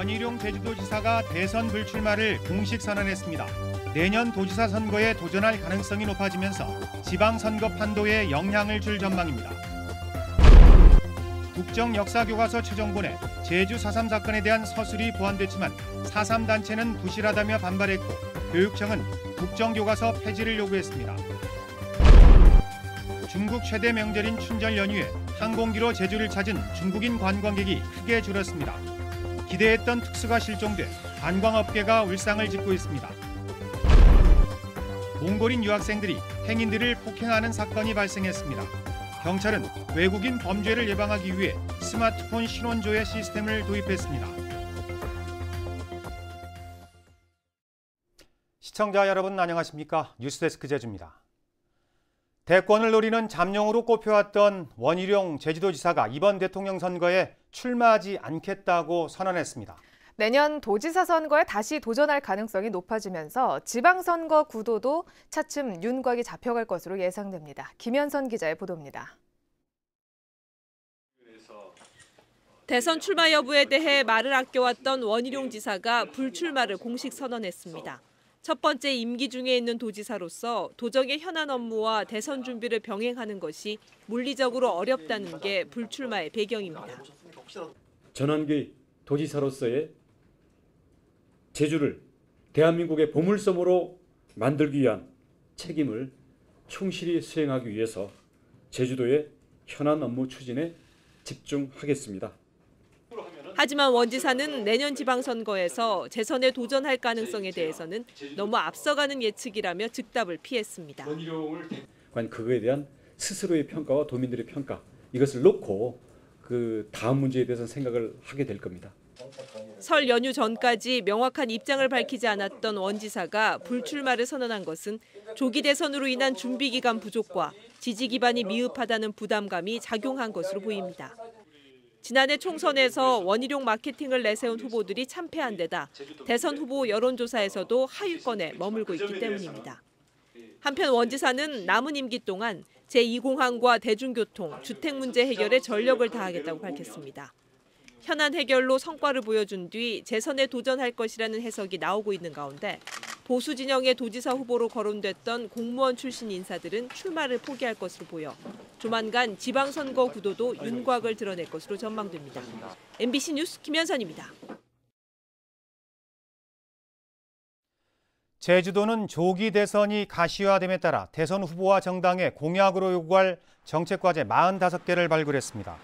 원희룡 제주도지사가 대선 불출마를 공식 선언했습니다. 내년 도지사 선거에 도전할 가능성이 높아지면서 지방선거 판도에 영향을 줄 전망입니다. 국정역사교과서 최종본에 제주 4.3 사건에 대한 서술이 보완됐지만 4.3 단체는 부실하다며 반발했고 교육청은 국정교과서 폐지를 요구했습니다. 중국 최대 명절인 춘절 연휴에 항공기로 제주를 찾은 중국인 관광객이 크게 줄었습니다. 기대했던 특수가 실종돼 관광업계가 울상을 짓고 있습니다. 몽골인 유학생들이 행인들을 폭행하는 사건이 발생했습니다. 경찰은 외국인 범죄를 예방하기 위해 스마트폰 신원조회 시스템을 도입했습니다. 시청자 여러분 안녕하십니까? 뉴스데스크 제주입니다. 대권을 노리는 잠룡으로 꼽혀왔던 원희룡 제주도지사가 이번 대통령 선거에 출마하지 않겠다고 선언했습니다. 내년 도지사 선거에 다시 도전할 가능성이 높아지면서 지방선거 구도도 차츰 윤곽이 잡혀갈 것으로 예상됩니다. 김현선 기자의 보도입니다. 대선 출마 여부에 대해 말을 아껴왔던 원희룡 지사가 불출마를 공식 선언했습니다. 첫 번째 임기 중에 있는 도지사로서 도정의 현안 업무와 대선 준비를 병행하는 것이 물리적으로 어렵다는 게 불출마의 배경입니다. 전환기 도지사로서의 제주를 대한민국의 보물섬으로 만들기 위한 책임을 충실히 수행하기 위해서 제주도의 현안 업무 추진에 집중하겠습니다. 하지만 원 지사는 내년 지방선거에서 재선에 도전할 가능성에 대해서는 너무 앞서가는 예측이라며 즉답을 피했습니다. 과연 그거에 대한 스스로의 평가와 도민들의 평가 이것을 놓고 그 다음 문제에 대해서 생각을 하게 될 겁니다. 설 연휴 전까지 명확한 입장을 밝히지 않았던 원 지사가 불출마를 선언한 것은 조기 대선으로 인한 준비 기간 부족과 지지 기반이 미흡하다는 부담감이 작용한 것으로 보입니다. 지난해 총선에서 원희룡 마케팅을 내세운 후보들이 참패한 데다 대선 후보 여론조사에서도 하위권에 머물고 있기 때문입니다. 한편 원 지사는 남은 임기 동안 제2공항과 대중교통, 주택 문제 해결에 전력을 다하겠다고 밝혔습니다. 현안 해결로 성과를 보여준 뒤 재선에 도전할 것이라는 해석이 나오고 있는 가운데 보수 진영의 도지사 후보로 거론됐던 공무원 출신 인사들은 출마를 포기할 것으로 보여 조만간 지방선거 구도도 윤곽을 드러낼 것으로 전망됩니다. MBC 뉴스 김현선입니다. 제주도는 조기 대선이 가시화됨에 따라 대선 후보와 정당의 공약으로 요구할 정책과제 45개를 발굴했습니다.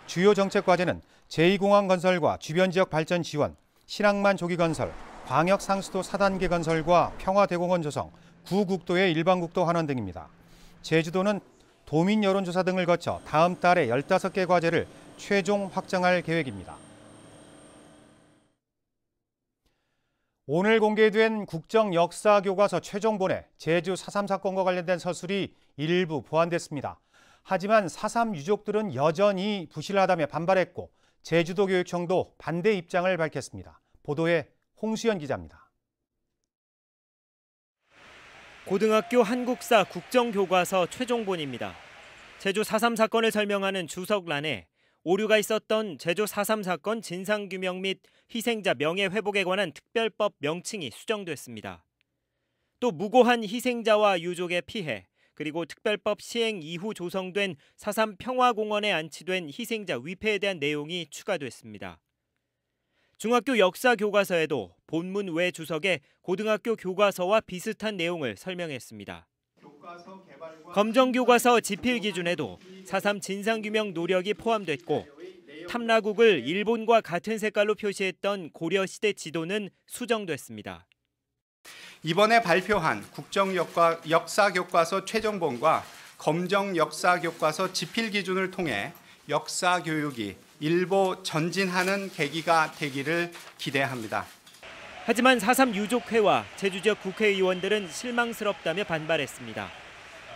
주요 정책과제는 제2공항 건설과 주변 지역 발전 지원, 신항만 조기 건설, 광역 상수도 4단계 건설과 평화대공원 조성, 구국도의 일반국도 환원 등입니다. 제주도는 도민 여론조사 등을 거쳐 다음 달에 15개 과제를 최종 확정할 계획입니다. 오늘 공개된 국정역사교과서 최종본에 제주 4.3 사건과 관련된 서술이 일부 보완됐습니다. 하지만 4.3 유족들은 여전히 부실하다며 반발했고 제주도 교육청도 반대 입장을 밝혔습니다. 보도에 홍수연 기자입니다. 고등학교 한국사 국정교과서 최종본입니다. 제주 4.3 사건을 설명하는 주석란에 오류가 있었던 제주 4.3 사건 진상규명 및 희생자 명예회복에 관한 특별법 명칭이 수정됐습니다. 또 무고한 희생자와 유족의 피해, 그리고 특별법 시행 이후 조성된 4.3 평화공원에 안치된 희생자 위패에 대한 내용이 추가됐습니다. 중학교 역사교과서에도 본문 외 주석에 고등학교 교과서와 비슷한 내용을 설명했습니다. 검정교과서 지필기준에도 4.3 진상규명 노력이 포함됐고 탐라국을 일본과 같은 색깔로 표시했던 고려시대 지도는 수정됐습니다. 이번에 발표한 국정역사교과서 최종본과 검정역사교과서 지필기준을 통해 역사교육이 일보 전진하는 계기가 되기를 기대합니다. 하지만 4.3 유족회와 제주 지역 국회의원들은 실망스럽다며 반발했습니다.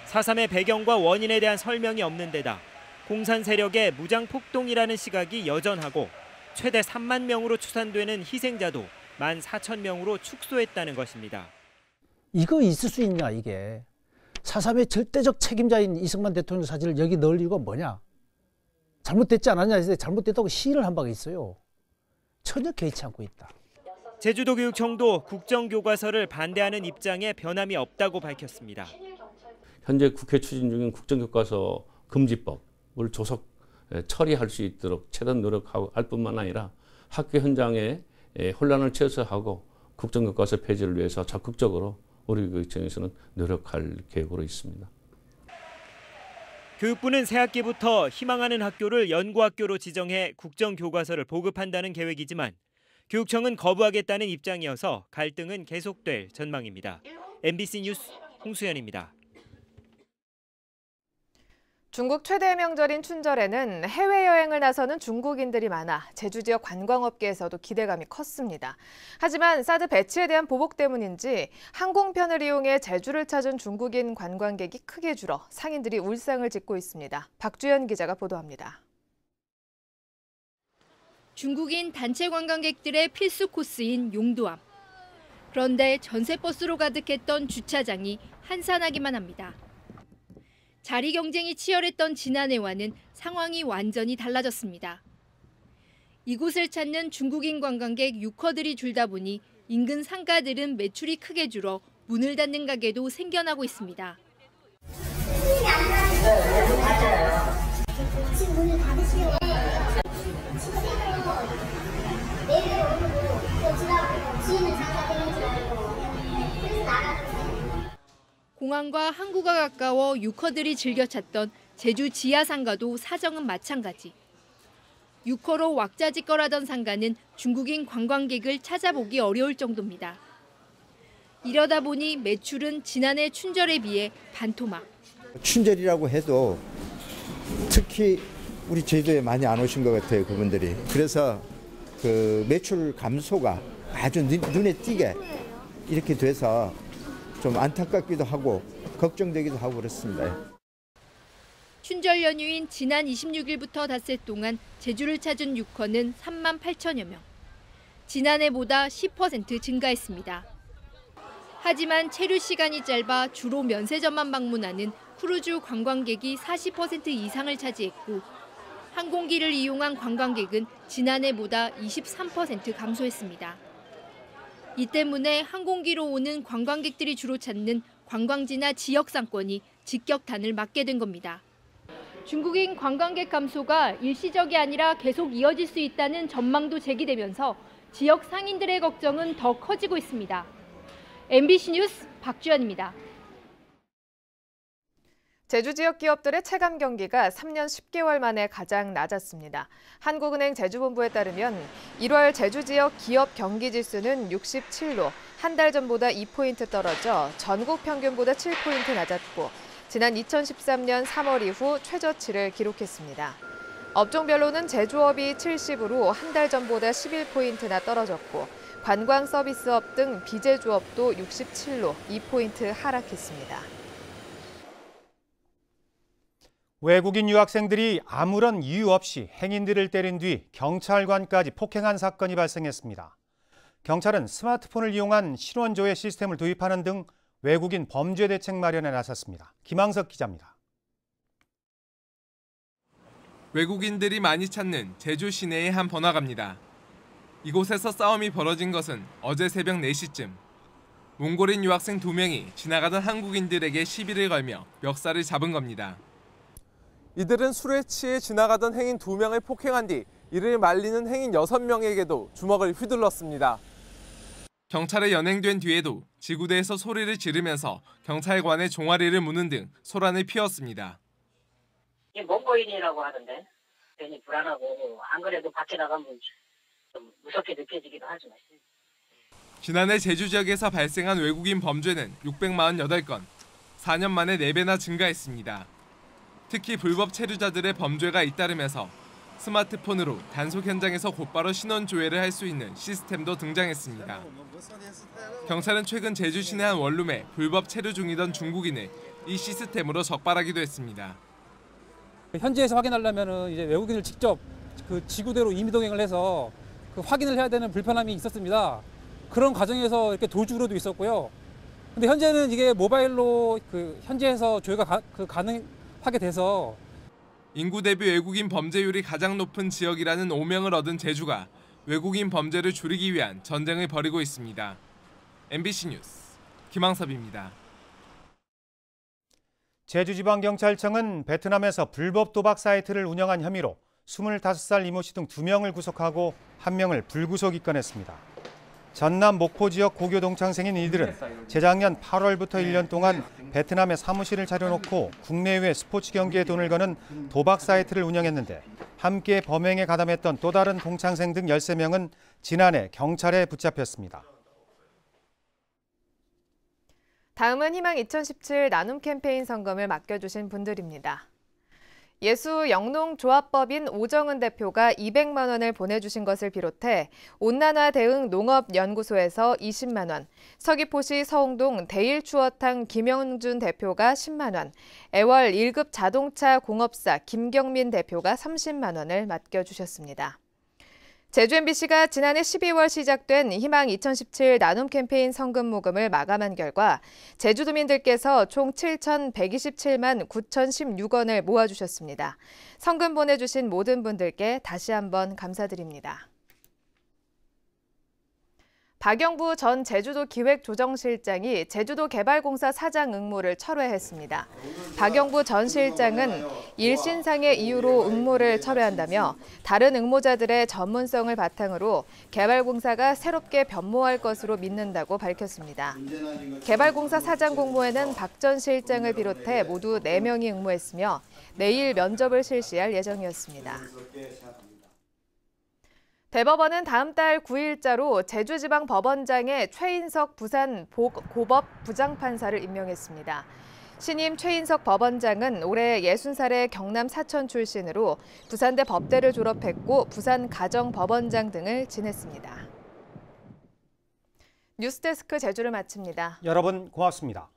4.3의 배경과 원인에 대한 설명이 없는 데다 공산 세력의 무장폭동이라는 시각이 여전하고 최대 3만 명으로 추산되는 희생자도 14,000명으로 축소했다는 것입니다. 이거 있을 수 있냐 이게. 4.3의 절대적 책임자인 이승만 대통령 사진을 여기 넣을 이유가 뭐냐. 잘못됐지 않았냐 해서 잘못됐다고 시인을 한 바가 있어요. 전혀 개의치 않고 있다. 제주도교육청도 국정교과서를 반대하는 입장에 변함이 없다고 밝혔습니다. 현재 국회 추진 중인 국정교과서 금지법을 조속 처리할 수 있도록 최대한 노력할 뿐만 아니라 학교 현장에 혼란을 최소화하고 국정교과서 폐지를 위해서 적극적으로 우리 교육청에서는 노력할 계획으로 있습니다. 교육부는 새학기부터 희망하는 학교를 연구학교로 지정해 국정교과서를 보급한다는 계획이지만 교육청은 거부하겠다는 입장이어서 갈등은 계속될 전망입니다. MBC 뉴스 홍수연입니다. 중국 최대 명절인 춘절에는 해외여행을 나서는 중국인들이 많아 제주 지역 관광업계에서도 기대감이 컸습니다. 하지만 사드 배치에 대한 보복 때문인지 항공편을 이용해 제주를 찾은 중국인 관광객이 크게 줄어 상인들이 울상을 짓고 있습니다. 박주연 기자가 보도합니다. 중국인 단체 관광객들의 필수 코스인 용도암. 그런데 전세버스로 가득했던 주차장이 한산하기만 합니다. 자리 경쟁이 치열했던 지난해와는 상황이 완전히 달라졌습니다. 이곳을 찾는 중국인 관광객 유커들이 줄다 보니 인근 상가들은 매출이 크게 줄어 문을 닫는 가게도 생겨나고 있습니다. 지금 문을 닫으시려고 내일 오고 또 지나가고 지인은 장사 되는 줄 알고 그래서 나가는 공항과 항구가 가까워 유커들이 즐겨 찾던 제주 지하 상가도 사정은 마찬가지. 유커로 왁자지껄하던 상가는 중국인 관광객을 찾아보기 어려울 정도입니다. 이러다 보니 매출은 지난해 춘절에 비해 반토막. 춘절이라고 해도 특히 우리 제주도에 많이 안 오신 것 같아요, 그분들이. 그래서 그 매출 감소가 아주 눈에 띄게 이렇게 돼서 좀 안타깝기도 하고 걱정되기도 하고 그렇습니다. 춘절 연휴인 지난 26일부터 닷새 동안 제주를 찾은 유커는 3만 8천여 명. 지난해보다 10% 증가했습니다. 하지만 체류 시간이 짧아 주로 면세점만 방문하는 크루즈 관광객이 40% 이상을 차지했고 항공기를 이용한 관광객은 지난해보다 23% 감소했습니다. 이 때문에 항공기로 오는 관광객들이 주로 찾는 관광지나 지역 상권이 직격탄을 맞게 된 겁니다. 중국인 관광객 감소가 일시적이 아니라 계속 이어질 수 있다는 전망도 제기되면서 지역 상인들의 걱정은 더 커지고 있습니다. MBC 뉴스 박주연입니다. 제주 지역 기업들의 체감 경기가 3년 10개월 만에 가장 낮았습니다. 한국은행 제주본부에 따르면 1월 제주 지역 기업 경기 지수는 67로 한 달 전보다 2포인트 떨어져 전국 평균보다 7포인트 낮았고 지난 2013년 3월 이후 최저치를 기록했습니다. 업종별로는 제조업이 70으로 한 달 전보다 11포인트나 떨어졌고 관광 서비스업 등 비제조업도 67로 2포인트 하락했습니다. 외국인 유학생들이 아무런 이유 없이 행인들을 때린 뒤 경찰관까지 폭행한 사건이 발생했습니다. 경찰은 스마트폰을 이용한 신원조회 시스템을 도입하는 등 외국인 범죄 대책 마련에 나섰습니다. 김항석 기자입니다. 외국인들이 많이 찾는 제주 시내의 한 번화가입니다. 이곳에서 싸움이 벌어진 것은 어제 새벽 4시쯤. 몽골인 유학생 2명이 지나가던 한국인들에게 시비를 걸며 멱살을 잡은 겁니다. 이들은 술에 취해 지나가던 행인 2명을 폭행한 뒤 이를 말리는 행인 6명에게도 주먹을 휘둘렀습니다. 경찰에 연행된 뒤에도 지구대에서 소리를 지르면서 경찰관의 종아리를 무는 등 소란을 피웠습니다. 이게 몽골인이라고 하던데 괜히 불안하고 안 그래도 밖에 나가면 좀 무섭게 느껴지기도 하지만. 지난해 제주 지역에서 발생한 외국인 범죄는 648건, 4년 만에 4배나 증가했습니다. 특히 불법 체류자들의 범죄가 잇따르면서 스마트폰으로 단속 현장에서 곧바로 신원 조회를 할 수 있는 시스템도 등장했습니다. 경찰은 최근 제주 시내 한 원룸에 불법 체류 중이던 중국인을 이 시스템으로 적발하기도 했습니다. 현지에서 확인하려면 이제 외국인을 직접 그 지구대로 임의동행을 해서 그 확인을 해야 되는 불편함이 있었습니다. 그런 과정에서 이렇게 도주로도 있었고요. 근데 현재는 이게 모바일로 그 현지에서 조회가 가능하게 돼서 인구 대비 외국인 범죄율이 가장 높은 지역이라는 오명을 얻은 제주가 외국인 범죄를 줄이기 위한 전쟁을 벌이고 있습니다. MBC 뉴스 김항섭입니다. 제주지방경찰청은 베트남에서 불법 도박 사이트를 운영한 혐의로 25살 이모 씨 등 2명을 구속하고 1명을 불구속 입건했습니다. 전남 목포 지역 고교 동창생인 이들은 재작년 8월부터 1년 동안 베트남에 사무실을 차려놓고 국내외 스포츠 경기에 돈을 거는 도박 사이트를 운영했는데 함께 범행에 가담했던 또 다른 동창생 등 13명은 지난해 경찰에 붙잡혔습니다. 다음은 희망 2017 나눔 캠페인 성금을 맡겨주신 분들입니다. 예수 영농조합법인 오정은 대표가 200만 원을 보내주신 것을 비롯해 온난화 대응 농업연구소에서 20만 원, 서귀포시 서홍동 대일추어탕 김영준 대표가 10만 원, 애월 1급 자동차 공업사 김경민 대표가 30만 원을 맡겨주셨습니다. 제주 MBC가 지난해 12월 시작된 희망 2017 나눔 캠페인 성금 모금을 마감한 결과 제주도민들께서 총 7,127만 9,016원을 모아주셨습니다. 성금 보내주신 모든 분들께 다시 한번 감사드립니다. 박영부 전 제주도 기획조정실장이 제주도 개발공사 사장 응모를 철회했습니다. 박영부 전 실장은 일신상의 이유로 응모를 철회한다며 다른 응모자들의 전문성을 바탕으로 개발공사가 새롭게 변모할 것으로 믿는다고 밝혔습니다. 개발공사 사장 공모에는 박 전 실장을 비롯해 모두 4명이 응모했으며 내일 면접을 실시할 예정이었습니다. 대법원은 다음 달 9일자로 제주지방법원장에 최인석 부산 고법 부장판사를 임명했습니다. 신임 최인석 법원장은 올해 60살의 경남 사천 출신으로 부산대 법대를 졸업했고 부산 가정법원장 등을 지냈습니다. 뉴스데스크 제주를 마칩니다. 여러분 고맙습니다.